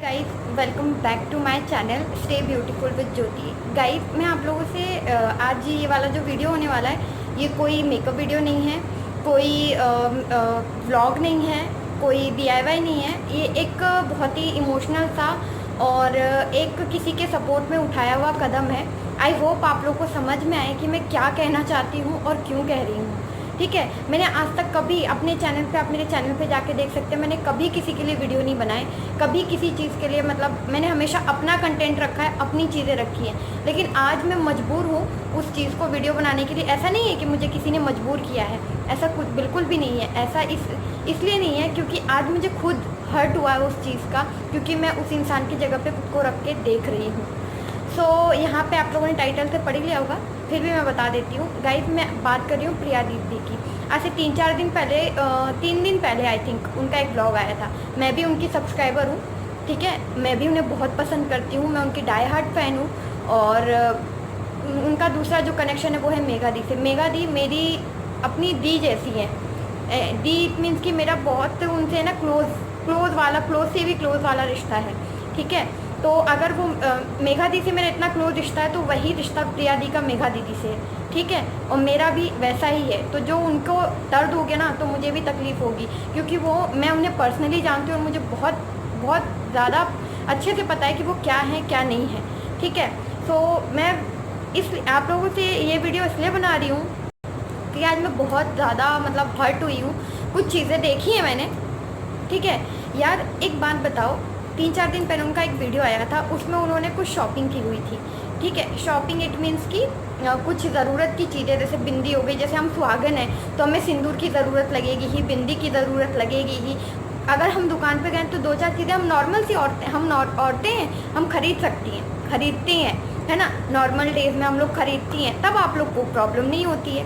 Guys, welcome back to my channel stay beautiful with Jyoti. Guys, मैं आप लोगों से आज ये वाला जो वीडियो होने वाला है, ये कोई मेकअप वीडियो नहीं है, कोई व्लॉग नहीं है, कोई DIY नहीं है। ये एक बहुत ही इमोशनल सा और एक किसी के सपोर्ट में उठाया हुआ कदम है। आई होप आप लोग को समझ में आए कि मैं क्या कहना चाहती हूँ और क्यों कह रही हूँ। ठीक है, मैंने आज तक कभी अपने चैनल पे, आप मेरे चैनल पे जाके देख सकते हैं, मैंने कभी किसी के लिए वीडियो नहीं बनाए, कभी किसी चीज़ के लिए, मतलब मैंने हमेशा अपना कंटेंट रखा है, अपनी चीज़ें रखी हैं। लेकिन आज मैं मजबूर हूँ उस चीज़ को वीडियो बनाने के लिए। ऐसा नहीं है कि मुझे किसी ने मजबूर किया है, ऐसा कुछ बिल्कुल भी नहीं है। ऐसा इसलिए नहीं है क्योंकि आज मुझे खुद हर्ट हुआ है उस चीज़ का, क्योंकि मैं उस इंसान की जगह पर खुद को रख के देख रही हूँ। यहाँ पे आप लोगों ने टाइटल से पढ़ लिया होगा, फिर भी मैं बता देती हूँ। गाइस, मैं बात कर रही हूँ प्रिया दीदी की। आज से 3-4 दिन पहले, 3 दिन पहले आई थिंक, उनका एक ब्लॉग आया था। मैं भी उनकी सब्सक्राइबर हूँ, ठीक है। मैं भी उन्हें बहुत पसंद करती हूँ, मैं उनकी डाई हार्ट फ़ैन हूँ। और उनका दूसरा जो कनेक्शन है वो है मेघा दी से। मेघा दी मेरी अपनी दी जैसी है। दी मीन्स कि मेरा बहुत उनसे ना क्लोज से भी क्लोज वाला रिश्ता है, ठीक है। तो अगर वो मेघा दी से मेरा इतना क्लोज रिश्ता है, तो वही रिश्ता प्रिया दी का मेघा दीदी से है, ठीक है। और मेरा भी वैसा ही है। तो जो उनको दर्द हो गया ना, तो मुझे भी तकलीफ़ होगी, क्योंकि वो, मैं उन्हें पर्सनली जानती हूँ और मुझे बहुत बहुत ज़्यादा अच्छे से पता है कि वो क्या है क्या नहीं है, ठीक है। तो मैं आप लोगों से ये वीडियो इसलिए बना रही हूँ कि आज मैं बहुत ज़्यादा मतलब हर्ट हुई हूँ। कुछ चीज़ें देखी हैं मैंने, ठीक है। यार एक बात बताओ, 3-4 दिन पहले उनका एक वीडियो आया था, उसमें उन्होंने कुछ शॉपिंग की हुई थी, ठीक है। शॉपिंग इट मीन्स कि कुछ ज़रूरत की चीज़ें, जैसे बिंदी हो गई, जैसे हम सुहागन हैं तो हमें सिंदूर की ज़रूरत लगेगी ही, बिंदी की ज़रूरत लगेगी ही। अगर हम दुकान पे गए तो 2-4 चीज़ें हम नॉर्मल सी औरतें हैं, हम खरीद सकती हैं, खरीदती हैं, है ना। नॉर्मल डेज़ में हम लोग खरीदती हैं, तब आप लोग को प्रॉब्लम नहीं होती है।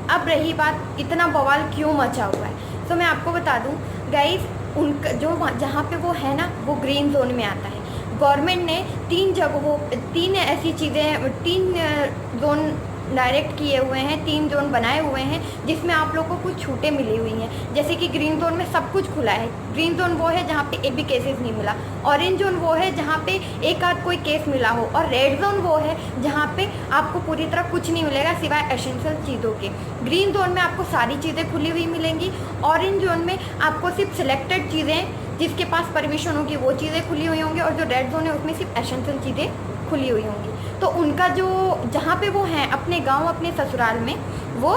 अब रही बात, इतना बवाल क्यों मचा हुआ है, तो मैं आपको बता दूँ गाइस, उनका जो जहाँ पे वो है ना, वो ग्रीन जोन में आता है। गवर्नमेंट ने 3 जगहों, 3 ऐसी चीज़ें, 3 जोन डायरेक्ट किए हुए हैं, 3 जोन बनाए हुए हैं, जिसमें आप लोग को कुछ छूटें मिली हुई हैं। जैसे कि ग्रीन जोन में सब कुछ खुला है। ग्रीन जोन वो है जहाँ पे एक भी केसेस नहीं मिला। ऑरेंज जोन वो है जहाँ पे एक आध कोई केस मिला हो। और रेड जोन वो है जहाँ पे आपको पूरी तरह कुछ नहीं मिलेगा सिवाय एसेंशियल चीज़ों के। ग्रीन जोन में आपको सारी चीज़ें खुली हुई मिलेंगी। ऑरेंज जोन में आपको सिर्फ सिलेक्टेड चीज़ें, जिसके पास परमिशन होगी, वो चीज़ें खुली हुई होंगी। और जो रेड जोन है उसमें सिर्फ एसेंशियल चीज़ें खुली हुई होंगी। तो उनका जो, जहाँ पे वो हैं अपने गांव, अपने ससुराल में, वो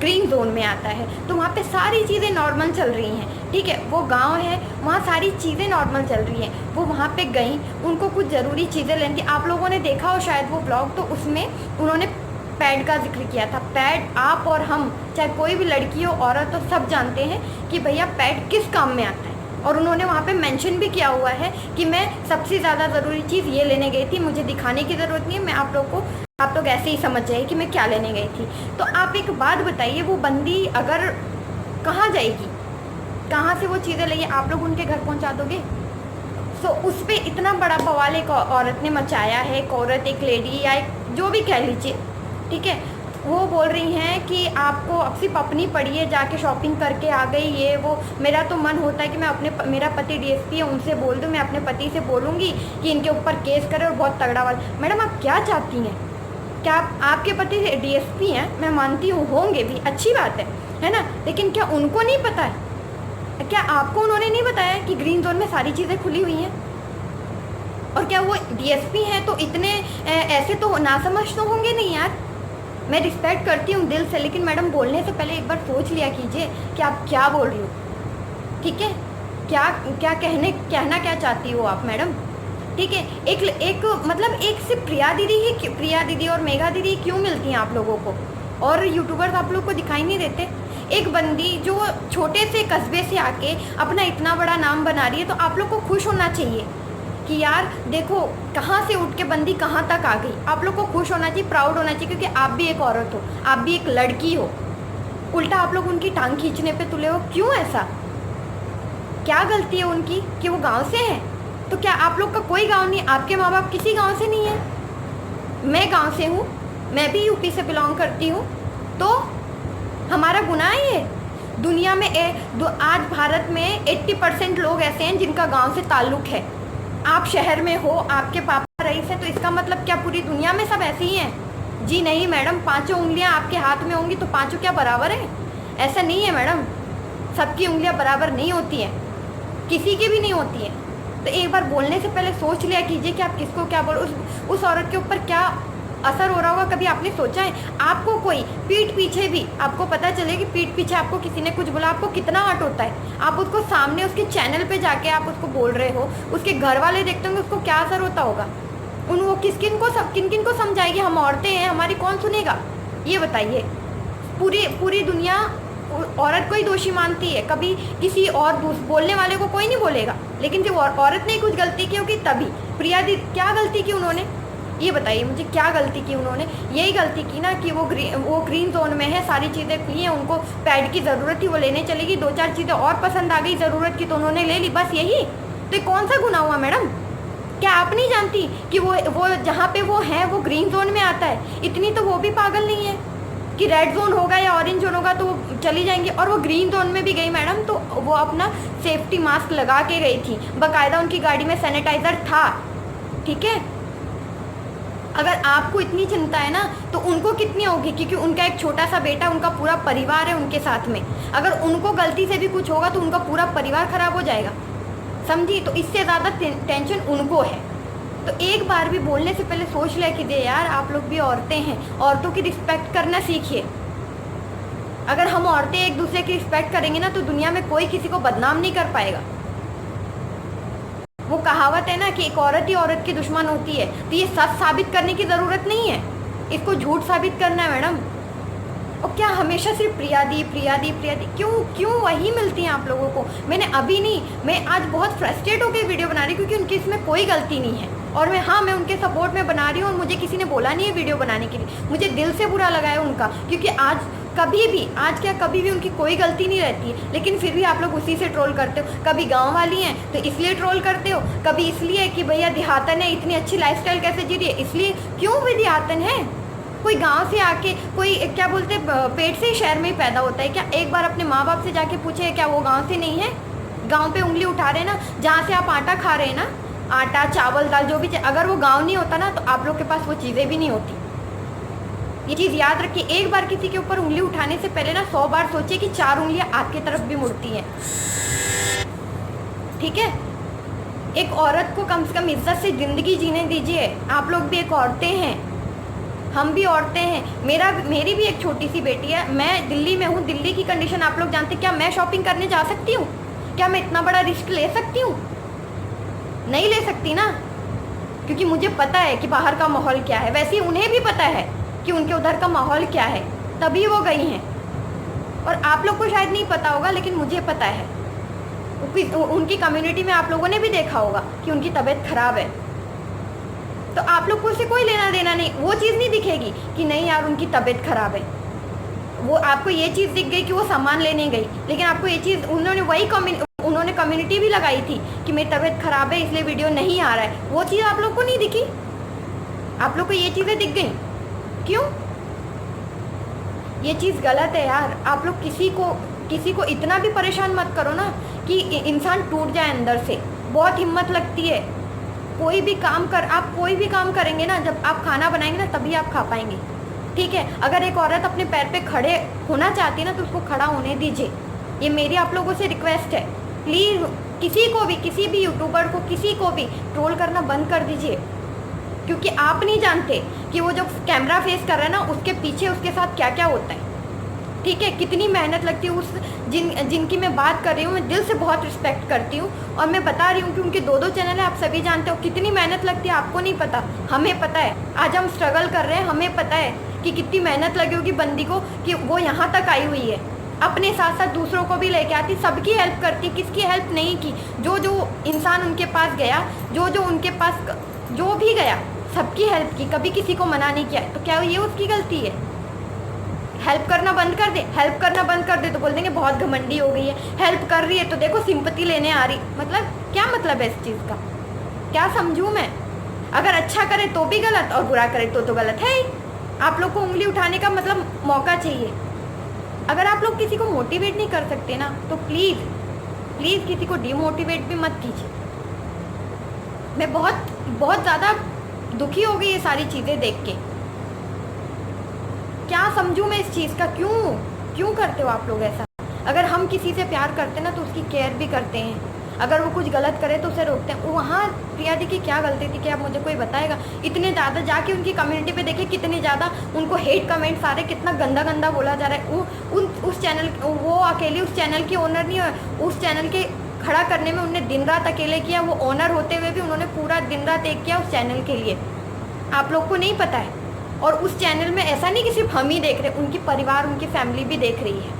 ग्रीन जोन में आता है। तो वहाँ पे सारी चीज़ें नॉर्मल चल रही हैं, ठीक है। वो गांव है, वहाँ सारी चीज़ें नॉर्मल चल रही हैं। वो वहाँ पे गई, उनको कुछ ज़रूरी चीज़ें लेनी थी। आप लोगों ने देखा हो शायद वो ब्लॉग, तो उसमें उन्होंने पैड का जिक्र किया था। पैड, आप और हम, चाहे कोई भी लड़की हो औरत हो, सब जानते हैं कि भैया पैड किस काम में आता है। और उन्होंने वहाँ पे मेंशन भी किया हुआ है कि मैं सबसे ज़्यादा ज़रूरी चीज़ ये लेने गई थी, मुझे दिखाने की ज़रूरत नहीं है, मैं आप लोग ऐसे ही समझ जाइए कि मैं क्या लेने गई थी। तो आप एक बात बताइए, वो बंदी अगर कहाँ जाएगी, कहाँ से वो चीज़ें लेंगे, आप लोग उनके घर पहुँचा दोगे? सो उस पर इतना बड़ा बवाल एक औरत ने मचाया है। एक औरत, एक लेडी, या एक जो भी कह लीजिए, ठीक है। वो बोल रही हैं कि आपको अब सिर्फ अपनी पड़ी है, जाके शॉपिंग करके आ गई, ये वो। मेरा तो मन होता है कि मैं मेरा पति DSP है, उनसे बोल दूँ, मैं अपने पति से बोलूँगी कि इनके ऊपर केस करे और बहुत तगड़ा वाला। मैडम, आप क्या चाहती हैं? क्या आपके पति DSP हैं? मैं मानती हूँ, होंगे भी, अच्छी बात है ना। लेकिन क्या उनको नहीं पता है? क्या आपको उन्होंने नहीं बताया कि ग्रीन जोन में सारी चीज़ें खुली हुई हैं? और क्या वो DSP हैं तो इतने ऐसे तो नासमझ तो होंगे नहीं यार। मैं रिस्पेक्ट करती हूँ दिल से, लेकिन मैडम बोलने से पहले एक बार सोच लिया कीजिए कि आप क्या बोल रही हो, ठीक है। क्या कहना क्या चाहती हो आप मैडम, ठीक है। एक मतलब एक सिर्फ प्रिया दीदी और मेघा दीदी क्यों मिलती हैं आप लोगों को, और यूट्यूबर्स आप लोग को दिखाई नहीं देते? एक बंदी जो छोटे से कस्बे से आके अपना इतना बड़ा नाम बना रही है, तो आप लोग को खुश होना चाहिए कि यार देखो कहाँ से उठ के बंदी कहाँ तक आ गई। आप लोग को खुश होना चाहिए, प्राउड होना चाहिए, क्योंकि आप भी एक औरत हो, आप भी एक लड़की हो। उल्टा आप लोग उनकी टांग खींचने पे तुले हो, क्यों ऐसा? क्या गलती है उनकी कि वो गांव से हैं? तो क्या आप लोग का कोई गांव नहीं? आपके माँ बाप किसी गांव से नहीं है? मैं गांव से हूँ, मैं भी यूपी से बिलोंग करती हूँ। तो हमारा गुनाह है ये? दुनिया में आज भारत में 80% लोग ऐसे हैं जिनका गांव से ताल्लुक़ है, आप शहर में हो, आपके पापा रईस हैं, तो इसका मतलब क्या पूरी दुनिया में सब ऐसे ही हैं? जी नहीं मैडम, पांचों उंगलियां आपके हाथ में होंगी तो पांचों क्या बराबर है? ऐसा नहीं है मैडम, सबकी उंगलियां बराबर नहीं होती हैं, किसी की भी नहीं होती हैं। तो एक बार बोलने से पहले सोच लिया कीजिए कि आप किसको क्या बोलो, उस औरत के ऊपर क्या असर हो रहा होगा, कभी आपने सोचा है? आपको कोई पीठ पीछे भी, आपको पता चले कि पीठ पीछे आपको किसी ने कुछ बोला, आपको कितना हर्ट होता है? आप उसको सामने उसके चैनल पे जाके आप उसको बोल रहे हो, उसके घर वाले देखते होंगे, उसको क्या असर होता होगा? वो किन किन को समझाएगी? हम औरतें हैं, हमारी कौन सुनेगा? ये बताइए। पूरी दुनिया औरत को ही दोषी मानती है, कभी किसी और बोलने वाले को कोई नहीं बोलेगा, लेकिन जब औरत ने कुछ गलती की होगी तभी। प्रिया दी क्या गलती की उन्होंने, ये बताइए मुझे, क्या गलती की उन्होंने? यही गलती की ना कि वो ग्रीन जोन में है, सारी चीज़ें की हैं, उनको पैड की ज़रूरत थी, वो लेने चलेगी, 2-4 चीज़ें और पसंद आ गई ज़रूरत की तो उन्होंने ले ली, बस यही। तो ये कौन सा गुनाह हुआ मैडम? क्या आप नहीं जानती कि वो जहाँ पे वो है वो ग्रीन जोन में आता है? इतनी तो वो भी पागल नहीं है कि रेड जोन होगा या ऑरेंज जोन होगा तो वो चली जाएंगी। और वो ग्रीन जोन में भी गई मैडम तो वो अपना सेफ्टी मास्क लगा के गई थी, बाकायदा उनकी गाड़ी में सैनिटाइज़र था, ठीक है? अगर आपको इतनी चिंता है ना तो उनको कितनी होगी, क्योंकि उनका एक छोटा सा बेटा, उनका पूरा परिवार है उनके साथ में। अगर उनको गलती से भी कुछ होगा तो उनका पूरा परिवार खराब हो जाएगा, समझी? तो इससे ज़्यादा टेंशन उनको है। तो एक बार भी बोलने से पहले सोच लिया कि दे यार, आप लोग भी औरतें हैं, औरतों की रिस्पेक्ट करना सीखिए। अगर हम औरतें एक दूसरे की रिस्पेक्ट करेंगे ना तो दुनिया में कोई किसी को बदनाम नहीं कर पाएगा। वो कहावत है ना कि एक औरत ही औरत की दुश्मन होती है, तो ये सच साबित करने की ज़रूरत नहीं है, इसको झूठ साबित करना है मैडम। और क्या हमेशा सिर्फ प्रिया दी क्यों वही मिलती हैं आप लोगों को? मैंने अभी नहीं, मैं आज बहुत फ्रस्ट्रेट होकर वीडियो बना रही हूँ क्योंकि उनकी इसमें कोई गलती नहीं है। और मैं उनके सपोर्ट में बना रही हूँ और मुझे किसी ने बोला नहीं है वीडियो बनाने के लिए, मुझे दिल से बुरा लगा है उनका, क्योंकि कभी भी उनकी कोई गलती नहीं रहती है, लेकिन फिर भी आप लोग उसी से ट्रोल करते हो। कभी गांव वाली हैं तो इसलिए ट्रोल करते हो, कभी इसलिए कि भैया देहातन है, इतनी अच्छी लाइफस्टाइल कैसे जी रही है, इसलिए। क्यों भी देहातन है? कोई गांव से आके, कोई क्या बोलते पेट से ही शहर में ही पैदा होता है क्या? एक बार अपने माँ बाप से जाके पूछे, क्या वो गाँव से नहीं है? गाँव पे उंगली उठा रहे ना, जहाँ से आप आटा खा रहे हैं ना, आटा चावल दाल जो भी, अगर वो गाँव नहीं होता ना तो आप लोग के पास वो चीज़ें भी नहीं होती। ये चीज़ याद रखिए, एक बार किसी के ऊपर उंगली उठाने से पहले ना 100 बार सोचिए कि 4 उंगलियां आपकी तरफ भी मुड़ती हैं, ठीक है? एक औरत को कम से कम इज्जत से ज़िंदगी जीने दीजिए। आप लोग भी एक औरतें हैं, हम भी औरतें हैं। मेरी भी एक छोटी सी बेटी है, मैं दिल्ली में हूँ, दिल्ली की कंडीशन आप लोग जानते हैं। क्या मैं शॉपिंग करने जा सकती हूँ? क्या मैं इतना बड़ा रिस्क ले सकती हूँ? नहीं ले सकती ना, क्योंकि मुझे पता है कि बाहर का माहौल क्या है। वैसे ही उन्हें भी पता है कि उनके उधर का माहौल क्या है, तभी वो गई हैं। और आप लोग को शायद नहीं पता होगा, लेकिन मुझे पता है। उनकी कम्युनिटी में आप लोगों ने भी देखा होगा कि उनकी तबीयत खराब है, तो आप लोग को उससे कोई लेना देना नहीं। वो चीज़ नहीं दिखेगी कि नहीं यार उनकी तबीयत खराब है, वो आपको ये चीज़ दिख गई कि वो सामान लेने गई, लेकिन आपको ये चीज़ उन्होंने कम्युनिटी भी लगाई थी कि मेरी तबीयत खराब है इसलिए वीडियो नहीं आ रहा है। वो चीज़ आप लोग को नहीं दिखी, आप लोग को ये चीज़ें दिख गई। क्यों? ये चीज़ गलत है यार। आप लोग किसी को इतना भी परेशान मत करो ना कि इंसान टूट जाए अंदर से। बहुत हिम्मत लगती है। आप कोई भी काम करेंगे ना, जब आप खाना बनाएंगे ना तभी आप खा पाएंगे, ठीक है? अगर एक औरत अपने पैर पे खड़े होना चाहती है ना तो उसको खड़ा होने दीजिए। ये मेरी आप लोगों से रिक्वेस्ट है, प्लीज़। किसी भी यूट्यूबर को, किसी को भी ट्रोल करना बंद कर दीजिए, क्योंकि आप नहीं जानते कि वो जो कैमरा फेस कर रहा है ना उसके पीछे उसके साथ क्या क्या होता है, ठीक है? कितनी मेहनत लगती है। जिनकी मैं बात कर रही हूँ, मैं दिल से बहुत रिस्पेक्ट करती हूँ, और मैं बता रही हूँ कि उनके 2-2 चैनल है, आप सभी जानते हो कितनी मेहनत लगती है। आपको नहीं पता, हमें पता है। आज हम स्ट्रगल कर रहे हैं, हमें पता है कि कितनी मेहनत लगी होगी बंदी को कि वो यहाँ तक आई हुई है। अपने साथ साथ दूसरों को भी लेके आती, सबकी हेल्प करती, किसकी हेल्प नहीं की। जो इंसान उनके पास गया, जो उनके पास जो भी गया, सबकी हेल्प की, कभी किसी को मना नहीं किया। तो क्या ये उसकी गलती है? हेल्प करना बंद कर दे तो बोल देंगे बहुत घमंडी हो गई है। हेल्प कर रही है तो देखो सिंपैथी लेने आ रही, मतलब क्या मतलब है इस चीज़ का? क्या समझूँ मैं? अगर अच्छा करे तो भी गलत और बुरा करे तो गलत है ही। आप लोग को उंगली उठाने का मतलब मौका चाहिए। अगर आप लोग किसी को मोटिवेट नहीं कर सकते ना तो प्लीज़ किसी को डिमोटिवेट भी मत कीजिए। मैं बहुत बहुत ज़्यादा दुखी हो गई ये सारी चीज़ें देख के। क्या समझूं मैं इस चीज़ का? क्यों करते हो आप लोग ऐसा? अगर हम किसी से प्यार करते ना तो उसकी केयर भी करते हैं, अगर वो कुछ गलत करे तो उसे रोकते हैं। वहाँ प्रिया दी की क्या गलती थी? क्या मुझे कोई बताएगा? इतने ज़्यादा जाके उनकी कम्युनिटी पे देखे कितने ज़्यादा उनको हेट कमेंट्स आ रहे, कितना गंदा गंदा बोला जा रहा है। उस चैनल, वो अकेली उस चैनल की ओनर नहीं है, उस चैनल के खड़ा करने में उन्होंने दिन रात अकेले किया। वो ओनर होते हुए भी उन्होंने पूरा दिन रात एक किया उस चैनल के लिए। आप लोग को नहीं पता है? और उस चैनल में ऐसा नहीं कि सिर्फ हम ही देख रहे, उनकी परिवार, उनकी फैमिली भी देख रही है।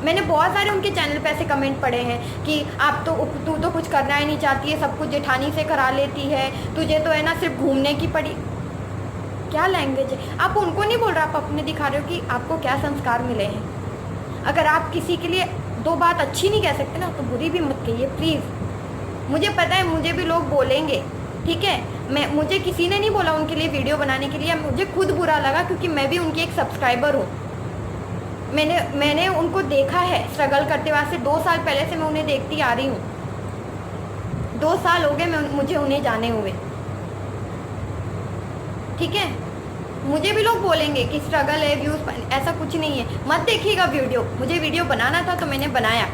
मैंने बहुत सारे उनके चैनल पे ऐसे कमेंट पढ़े हैं कि तू तो कुछ करना ही नहीं चाहती है, सब कुछ जेठानी से करा लेती है, तुझे तो है ना सिर्फ घूमने की पड़ी। क्या लैंग्वेज है? आप उनको नहीं बोल रहे, आप अपने दिखा रहे हो कि आपको क्या संस्कार मिले हैं। अगर आप किसी के लिए दो बात अच्छी नहीं कह सकते ना तो बुरी भी मत कहिए प्लीज़। मुझे पता है मुझे भी लोग बोलेंगे, ठीक है, मुझे किसी ने नहीं बोला उनके लिए वीडियो बनाने के लिए, मुझे खुद बुरा लगा क्योंकि मैं भी उनकी एक सब्सक्राइबर हूँ। मैंने उनको देखा है स्ट्रगल करते हुए। से 2 साल पहले से मैं उन्हें देखती आ रही हूँ। 2 साल हो गए मुझे उन्हें जाने हुए, ठीक है। मुझे भी लोग बोलेंगे कि स्ट्रगल है, व्यूज़, ऐसा कुछ नहीं है। मत देखिएगा वीडियो, मुझे वीडियो बनाना था तो मैंने बनाया,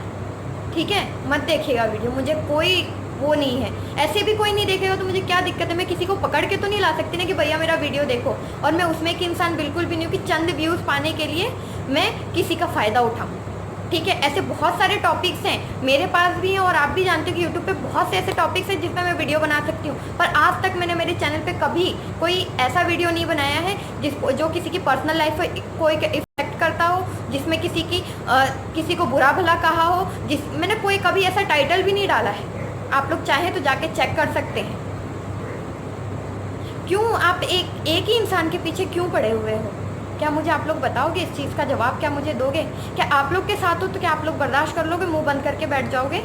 ठीक है। मत देखिएगा वीडियो, मुझे कोई वो नहीं है। ऐसे भी कोई नहीं देखेगा तो मुझे क्या दिक्कत है? मैं किसी को पकड़ के तो नहीं ला सकती ना कि भैया मेरा वीडियो देखो। और मैं उसमें की इंसान बिल्कुल भी नहीं हूँ कि चंद व्यूज़ पाने के लिए मैं किसी का फ़ायदा उठाऊँ, ठीक है। ऐसे बहुत सारे टॉपिक्स हैं मेरे पास भी हैं और आप भी जानते हो कि यूट्यूब पे बहुत से ऐसे टॉपिक्स हैं जिसमें मैं वीडियो बना सकती हूँ। पर आज तक मैंने मेरे चैनल पे कभी कोई ऐसा वीडियो नहीं बनाया है जो किसी की पर्सनल लाइफ पर कोई इफेक्ट करता हो, जिसमें किसी को बुरा भला कहा हो, मैंने कोई कभी ऐसा टाइटल भी नहीं डाला है। आप लोग चाहें तो जाके चेक कर सकते हैं। क्यों आप एक ही इंसान के पीछे क्यों पड़े हुए हो? क्या मुझे आप लोग बताओगे? इस चीज़ का जवाब क्या मुझे दोगे? क्या आप लोग के साथ हो तो क्या आप लोग बर्दाश्त कर लोगे? मुंह बंद करके बैठ जाओगे?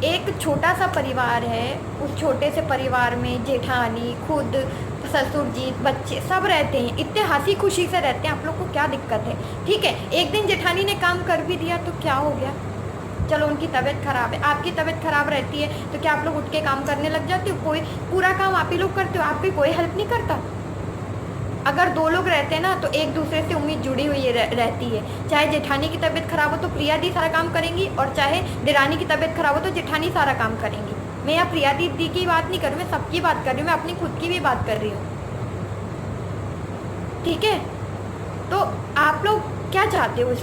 एक छोटा सा परिवार है, उस छोटे से परिवार में जेठानी, खुद ससुर जी, बच्चे सब रहते हैं, इतने हंसी खुशी से रहते हैं। आप लोग को क्या दिक्कत है? ठीक है, एक दिन जेठानी ने काम कर भी दिया तो क्या हो गया? चलो उनकी तबीयत ख़राब है, आपकी तबीयत ख़राब रहती है तो क्या आप लोग उठ के काम करने लग जाते हो? कोई पूरा काम आप ही लोग करते हो, आपकी कोई हेल्प नहीं करता। अगर 2 लोग रहते हैं ना तो एक दूसरे से उम्मीद जुड़ी हुई रहती है। चाहे जेठानी की तबीयत ख़राब हो तो प्रिया दी सारा काम करेंगी, और चाहे देरानी की तबीयत ख़राब हो तो जेठानी सारा काम करेंगी। मैं यहाँ प्रिया दी की बात नहीं कर रही, मैं सबकी बात कर रही हूँ, मैं अपनी खुद की भी बात कर रही हूँ, ठीक है। तो आप लोग क्या चाहते हो?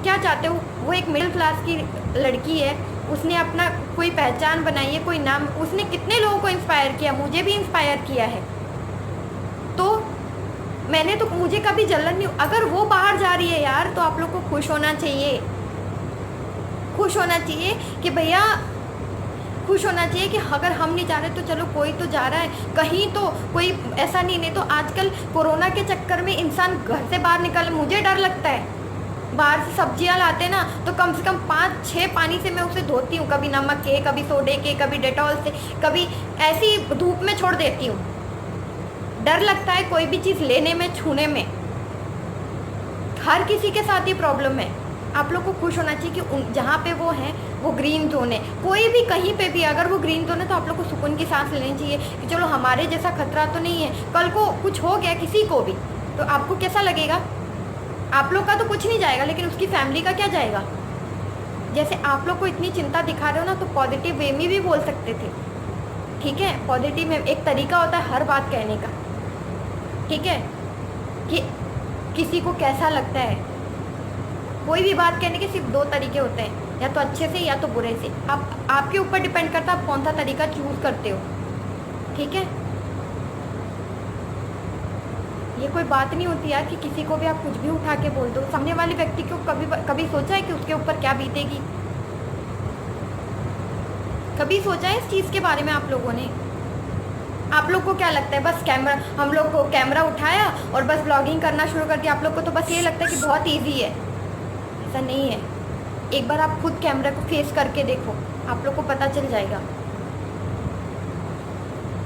क्या चाहते हो? वो एक मिडिल क्लास की लड़की है, उसने अपना कोई पहचान बनाई है, कोई नाम, उसने कितने लोगों को इंस्पायर किया, मुझे भी इंस्पायर किया है। तो मुझे कभी जलन नहीं। अगर वो बाहर जा रही है यार तो आप लोग को खुश होना चाहिए, खुश होना चाहिए कि भैया, खुश होना चाहिए कि अगर हम नहीं जा रहे तो चलो कोई तो जा रहा है कहीं, तो कोई ऐसा नहीं तो आजकल कोरोना के चक्कर में इंसान घर से बाहर निकल, मुझे डर लगता है। बाहर से सब्जियां लाते ना तो कम से कम 5-6 पानी से मैं उसे धोती हूँ, कभी नमक के, कभी सोडे के, कभी डेटॉल से, कभी ऐसी धूप में छोड़ देती हूँ। डर लगता है कोई भी चीज़ लेने में, छूने में। हर किसी के साथ ये प्रॉब्लम है। आप लोग को खुश होना चाहिए कि जहाँ पे वो हैं वो ग्रीन जोन है। कोई भी कहीं पे भी अगर वो ग्रीन जोन है तो आप लोग को सुकून की सांस लेनी चाहिए कि चलो हमारे जैसा खतरा तो नहीं है। कल को कुछ हो गया किसी को भी तो आपको कैसा लगेगा? आप लोग का तो कुछ नहीं जाएगा, लेकिन उसकी फैमिली का क्या जाएगा? जैसे आप लोग को इतनी चिंता दिखा रहे हो ना तो पॉजिटिव वे में भी बोल सकते थे, ठीक है। पॉजिटिव में एक तरीका होता है हर बात कहने का, ठीक है, कि किसी को कैसा लगता है। कोई भी बात कहने के सिर्फ 2 तरीके होते हैं, या तो अच्छे से या तो बुरे से। आपके ऊपर डिपेंड करता है आप कौन सा तरीका चूज़ करते हो, ठीक है। ये कोई बात नहीं होती यार कि किसी को भी आप कुछ भी उठा के बोल दो। सामने वाले व्यक्ति को कभी सोचा है कि उसके ऊपर क्या बीतेगी? कभी सोचा है इस चीज़ के बारे में आप लोगों ने? आप लोग को क्या लगता है बस हम लोग को कैमरा उठाया और बस ब्लॉगिंग करना शुरू कर दिया? आप लोग को तो बस ये लगता है कि बहुत ईजी है। ऐसा नहीं है। एक बार आप खुद कैमरा को फेस करके देखो, आप लोग को पता चल जाएगा,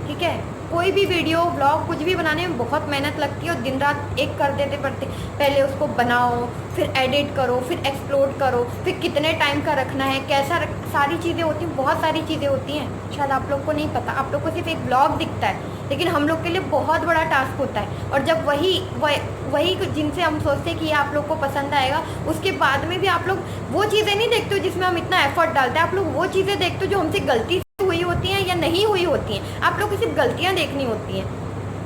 ठीक है। कोई भी वीडियो व्लॉग कुछ भी बनाने में बहुत मेहनत लगती है और दिन रात एक कर देते पड़ते, पहले उसको बनाओ, फिर एडिट करो, फिर एक्सप्लोड करो, फिर कितने टाइम का रखना है, कैसा सारी चीज़ें होती हैं, बहुत सारी चीज़ें होती हैं। शायद आप लोग को नहीं पता, आप लोग को सिर्फ एक व्लॉग दिखता है, लेकिन हम लोग के लिए बहुत बड़ा टास्क होता है। और जब वही जिनसे हम सोचते हैं कि ये आप लोग को पसंद आएगा, उसके बाद में भी आप लोग वो चीज़ें नहीं देखते हो जिसमें हम इतना एफर्ट डालते हैं। आप लोग वो चीज़ें देखते हो जो हमसे गलती हुई होती हैं या नहीं हुई होती हैं। आप लोग को सिर्फ गलतियाँ देखनी होती हैं।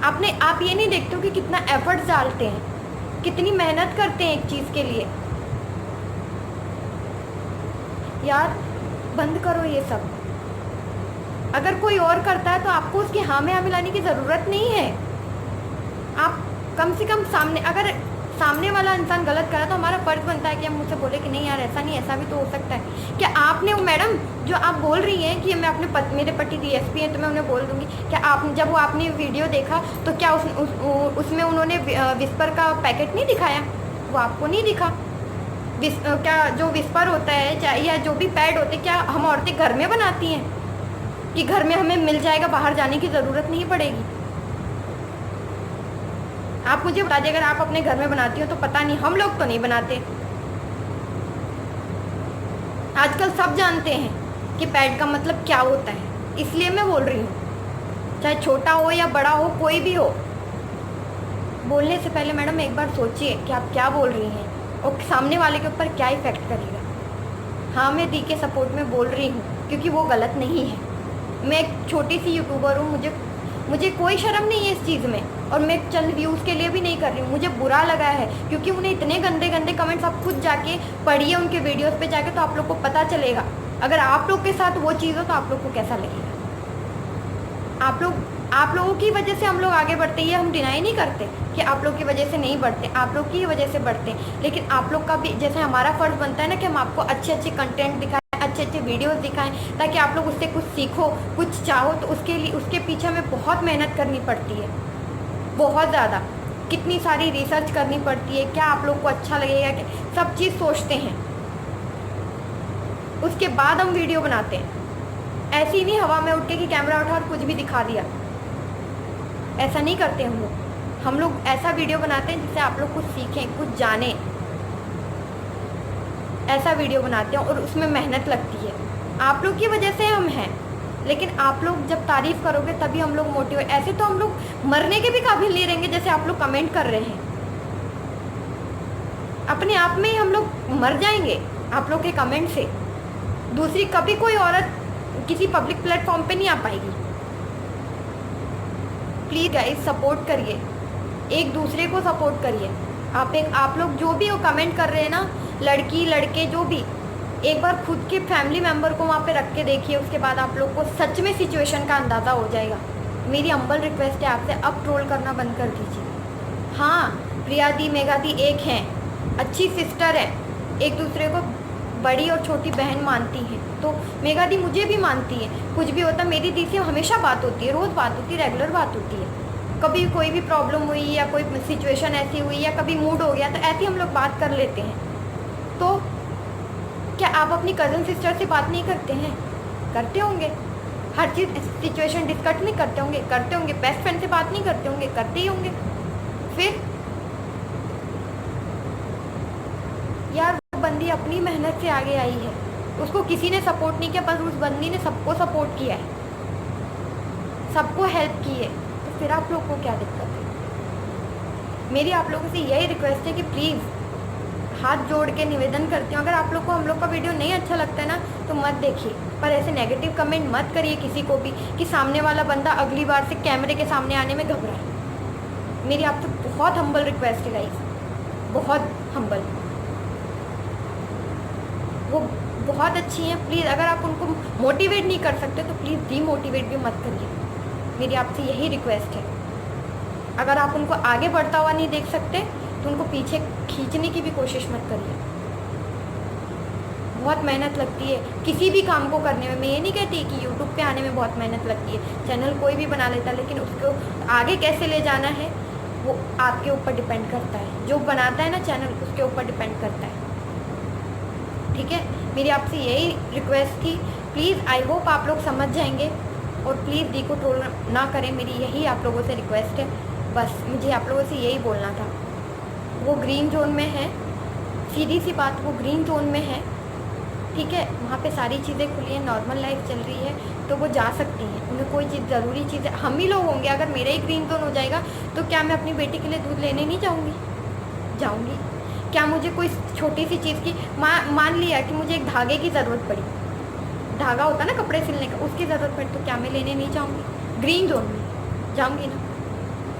आप ये नहीं देखते हो कि कितना एफर्ट्स डालते हैं, कितनी मेहनत करते हैं एक चीज़ के लिए। यार बंद करो ये सब। अगर कोई और करता है तो आपको उसकी हाँ में हाँ मिलाने की ज़रूरत नहीं है। आप कम से कम अगर सामने वाला इंसान गलत करा तो हमारा फ़र्ज़ बनता है कि हम मुझसे बोले कि नहीं यार ऐसा नहीं, ऐसा भी तो हो सकता है। क्या आपने मैडम जो आप बोल रही हैं कि मैं अपने मेरे पति DSP हैं तो मैं उन्हें बोल दूँगी, क्या जब आपने वीडियो देखा तो क्या उसमें उन्होंने विस्पर का पैकेट नहीं दिखाया? वो आपको नहीं दिखा? क्या जो विस्पर होता है या जो भी पैड होते, क्या हम औरतें घर में बनाती हैं कि घर में हमें मिल जाएगा, बाहर जाने की ज़रूरत नहीं पड़ेगी? आप मुझे बता दीजिए, अगर आप अपने घर में बनाती हो तो पता नहीं, हम लोग तो नहीं बनाते। आजकल सब जानते हैं कि पैड का मतलब क्या होता है, इसलिए मैं बोल रही हूँ। चाहे छोटा हो या बड़ा हो, कोई भी हो, बोलने से पहले मैडम एक बार सोचिए कि आप क्या बोल रही हैं और सामने वाले के ऊपर क्या इफ़ेक्ट करेगा। हाँ, मैं दी के सपोर्ट में बोल रही हूँ क्योंकि वो गलत नहीं है। मैं एक छोटी सी यूट्यूबर हूँ, मुझे कोई शर्म नहीं है इस चीज़ में, और मैं चंद व्यूज़ के लिए भी नहीं कर रही हूँ। मुझे बुरा लगा है क्योंकि उन्हें इतने गंदे गंदे कमेंट्स, आप खुद जाके पढ़िए उनके वीडियोस पे जाके, तो आप लोग को पता चलेगा। अगर आप लोग के साथ वो चीज़ हो तो आप लोग को कैसा लगेगा। आप लोगों की वजह से हम लोग आगे बढ़ते, ये हम डिनाई नहीं करते कि आप लोग की वजह से नहीं बढ़ते, आप लोग की वजह से बढ़ते हैं। लेकिन आप लोग का भी जैसे हमारा फ़र्ज़ बनता है ना कि हम आपको अच्छे अच्छे कंटेंट दिखाएं, अच्छे अच्छे वीडियोस दिखाएं, ताकि आप लोग उससे कुछ सीखो, कुछ चाहो। तो उसके पीछे हमें बहुत मेहनत करनी पड़ती है, बहुत ज़्यादा। कितनी सारी रिसर्च करनी पड़ती है, क्या आप लोग को अच्छा लगेगा, कि सब चीज़ सोचते हैं, उसके बाद हम वीडियो बनाते हैं। ऐसे ही नहीं हवा में उठ के कि कैमरा उठा और कुछ भी दिखा दिया, ऐसा नहीं करते हम लोग ऐसा वीडियो बनाते हैं जिससे आप लोग कुछ सीखें, कुछ जानें, ऐसा वीडियो बनाते हैं और उसमें मेहनत लगती है। आप लोग की वजह से हम हैं, लेकिन आप लोग जब तारीफ़ करोगे तभी हम लोग मोटिवेट। ऐसे तो हम लोग मरने के भी काबिल नहीं रहेंगे जैसे आप लोग कमेंट कर रहे हैं। अपने आप में ही हम लोग मर जाएंगे आप लोग के कमेंट से। दूसरी कभी कोई औरत किसी पब्लिक प्लेटफॉर्म पे नहीं आ पाएगी। प्लीज़ गाइस सपोर्ट करिए, एक दूसरे को सपोर्ट करिए। आप लोग जो भी वो कमेंट कर रहे हैं ना, लड़की लड़के जो भी, एक बार खुद के फैमिली मेम्बर को वहाँ पे रख के देखिए, उसके बाद आप लोग को सच में सिचुएशन का अंदाज़ा हो जाएगा। मेरी हम्बल रिक्वेस्ट है आपसे, अब ट्रोल करना बंद कर दीजिए। हाँ, प्रिया दी मेघा दी एक हैं, अच्छी सिस्टर है, एक दूसरे को बड़ी और छोटी बहन मानती हैं। तो मेघा दी मुझे भी मानती है, कुछ भी होता मेरी दी से हमेशा बात होती है, रोज़ बात होती है, रेगुलर बात होती है। कभी कोई भी प्रॉब्लम हुई या कोई सिचुएशन ऐसी हुई या कभी मूड हो गया तो ऐसी हम लोग बात कर लेते हैं। तो क्या आप अपनी कज़न सिस्टर से बात नहीं करते हैं? करते होंगे। हर चीज़ सिचुएशन डिस्कस नहीं करते होंगे? करते होंगे। बेस्ट फ्रेंड से बात नहीं करते होंगे? करते ही होंगे। फिर यार वो बंदी अपनी मेहनत से आगे आई है, उसको किसी ने सपोर्ट नहीं किया, बस उस बंदी ने सबको सपोर्ट किया है, सबको हेल्प की है। तो फिर आप लोग को क्या दिक्कत है? मेरी आप लोगों से यही रिक्वेस्ट है कि प्लीज़ हाथ जोड़ के निवेदन करती हूँ, अगर आप लोग को हम लोग का वीडियो नहीं अच्छा लगता है ना तो मत देखिए, पर ऐसे नेगेटिव कमेंट मत करिए किसी को भी कि सामने वाला बंदा अगली बार से कैमरे के सामने आने में घबराए। मेरी आपसे बहुत हम्बल रिक्वेस्ट है गाइस, बहुत हम्बल। वो बहुत अच्छी हैं, प्लीज़ अगर आप उनको मोटिवेट नहीं कर सकते तो प्लीज़ डीमोटिवेट भी मत करिए। मेरी आपसे यही रिक्वेस्ट है। अगर आप उनको आगे बढ़ता हुआ नहीं देख सकते तो उनको पीछे खींचने की भी कोशिश मत करिए। बहुत मेहनत लगती है किसी भी काम को करने में। मैं ये नहीं कहती कि यूट्यूब पे आने में बहुत मेहनत लगती है, चैनल कोई भी बना लेता है, लेकिन उसको आगे कैसे ले जाना है वो आपके ऊपर डिपेंड करता है। जो बनाता है ना चैनल उसके ऊपर डिपेंड करता है। ठीक है, मेरी आपसे यही रिक्वेस्ट थी, प्लीज़ आई होप आप लोग समझ जाएंगे और प्लीज़ डी को ट्रोल ना करें, मेरी यही आप लोगों से रिक्वेस्ट है। बस मुझे आप लोगों से यही बोलना था। वो ग्रीन जोन में है, सीधी सी बात, वो ग्रीन जोन में है, ठीक है। वहाँ पे सारी चीज़ें खुली हैं, नॉर्मल लाइफ चल रही है, तो वो जा सकती हैं। उन्हें कोई चीज़ ज़रूरी चीज़ है, हम ही लोग होंगे। अगर मेरा ही ग्रीन जोन हो जाएगा तो क्या मैं अपनी बेटी के लिए दूध लेने नहीं जाऊँगी? क्या मुझे कोई छोटी सी चीज़ की मान लिया कि मुझे एक धागे की ज़रूरत पड़ी, धागा होता ना कपड़े सिलने का, उसकी ज़रूरत पड़ी, तो क्या मैं लेने नहीं जाऊँगी? ग्रीन जोन में जाऊँगी ना।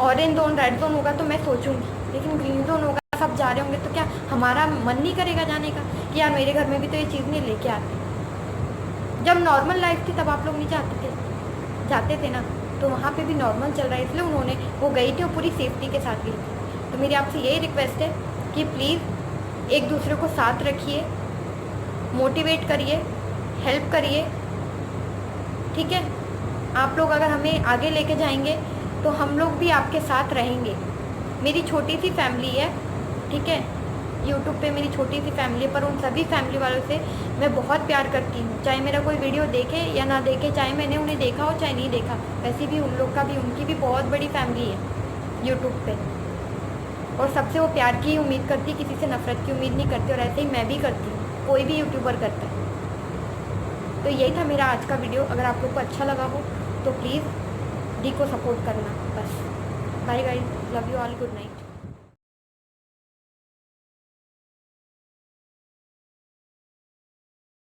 ऑरेंज जोन, रेड जोन होगा तो मैं सोचूंगी, लेकिन ग्रीन जोन होगा, सब जा रहे होंगे, तो क्या हमारा मन नहीं करेगा जाने का कि यार मेरे घर में भी तो ये चीज़ नहीं लेके आते? जब नॉर्मल लाइफ थी तब आप लोग नहीं जाते थे ना, तो वहाँ पे भी नॉर्मल चल रहा है, इसलिए वो गई थी, वो पूरी सेफ्टी के साथ गई थी। तो मेरी आपसे यही रिक्वेस्ट है कि प्लीज़ एक दूसरे को साथ रखिए, मोटिवेट करिए, हेल्प करिए, ठीक है। आप लोग अगर हमें आगे लेके जाएंगे तो हम लोग भी आपके साथ रहेंगे। मेरी छोटी सी फैमिली है, ठीक है, यूट्यूब पे मेरी छोटी सी फैमिली है, पर उन सभी फैमिली वालों से मैं बहुत प्यार करती हूँ। चाहे मेरा कोई वीडियो देखे या ना देखे, चाहे मैंने उन्हें देखा हो चाहे नहीं देखा, वैसे भी उन लोग का भी, उनकी भी बहुत बड़ी फैमिली है यूट्यूब पे, और सबसे वो प्यार की उम्मीद करती, किसी से नफरत की उम्मीद नहीं करती। और ऐसे ही मैं भी करती हूँ, कोई भी यूट्यूबर करता है। तो यही था मेरा आज का वीडियो। अगर आप लोग को अच्छा लगा हो तो प्लीज़ डी को सपोर्ट करना। बस bye guys, love you all, good night.